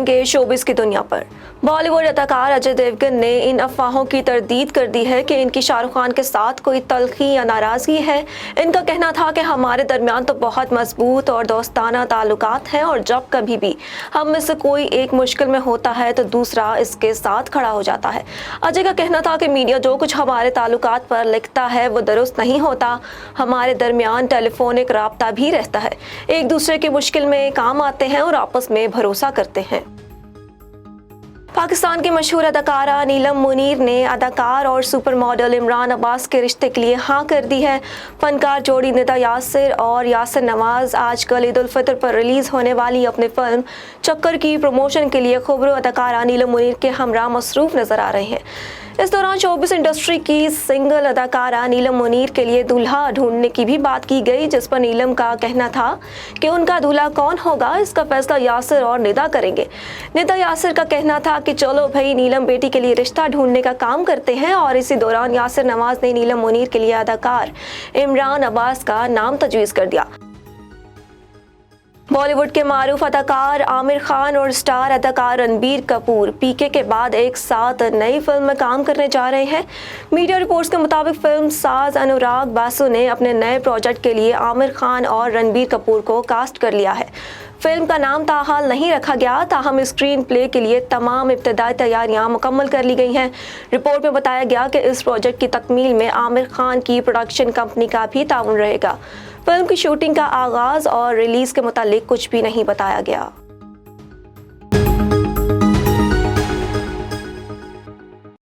जाएंगे शोबिस की दुनिया पर। बॉलीवुड अदाकार अजय देवगन ने इन अफवाहों की तरदीद कर दी है कि इनकी शाहरुख खान के साथ कोई तल्खी या नाराजगी है। इनका कहना था कि हमारे दरमियान तो बहुत मजबूत और दोस्ताना ताल्लुकात हैं और जब कभी भी हम में से कोई एक मुश्किल में होता है तो दूसरा इसके साथ खड़ा हो जाता है। अजय का कहना था कि मीडिया जो कुछ हमारे ताल्लुकात पर लिखता है वो दुरुस्त नहीं होता। हमारे दरमियान टेलीफोनिक राब्ता भी रहता है, एक दूसरे की मुश्किल में काम आते हैं और आपस में भरोसा करते हैं। पाकिस्तान की मशहूर अदाकारा नीलम मुनीर ने अदाकार और सुपर मॉडल इमरान अब्बास के रिश्ते के लिए हाँ कर दी है। फनकार जोड़ी निदा यासिर और यासिर नवाज आजकल ईद उल फितर पर रिलीज होने वाली अपनी फिल्म चक्कर की प्रमोशन के लिए खबरों अदाकारा नीलम मुनीर के हमरा मसरूफ नजर आ रहे हैं। इस दौरान शोबिस इंडस्ट्री की सिंगल अदाकारा नीलम मुनीर के लिए दूल्हा ढूंढने की भी बात की गई, जिस पर नीलम का कहना था कि उनका दूल्हा कौन होगा इसका फैसला यासिर और निदा करेंगे। निदा यासिर का कहना था कि चलो भाई, नीलम बेटी के लिए रिश्ता ढूंढने का काम करते हैं। और इसी दौरान यासिर नवाज ने नीलम मुनीर के लिए अदाकार इमरान अब्बास का नाम तजवीज़ कर दिया। बॉलीवुड के मारूफ अदाकार आमिर खान और स्टार अदाकार रणबीर कपूर पीके के बाद एक साथ नई फिल्म में काम करने जा रहे हैं। मीडिया रिपोर्ट्स के मुताबिक फिल्म साज अनुराग बासु ने अपने नए प्रोजेक्ट के लिए आमिर खान और रणबीर कपूर को कास्ट कर लिया है। फिल्म का नाम ताहाल नहीं रखा गया, ताहम स्क्रीन प्ले के लिए तमाम इब्तदाई तैयारियां मुकम्मल कर ली गई हैं। रिपोर्ट में बताया गया कि इस प्रोजेक्ट की तकमील में आमिर खान की प्रोडक्शन कंपनी का भी ताउन रहेगा। फिल्म की शूटिंग का आगाज़ और रिलीज़ के मुतालिक कुछ भी नहीं बताया गया।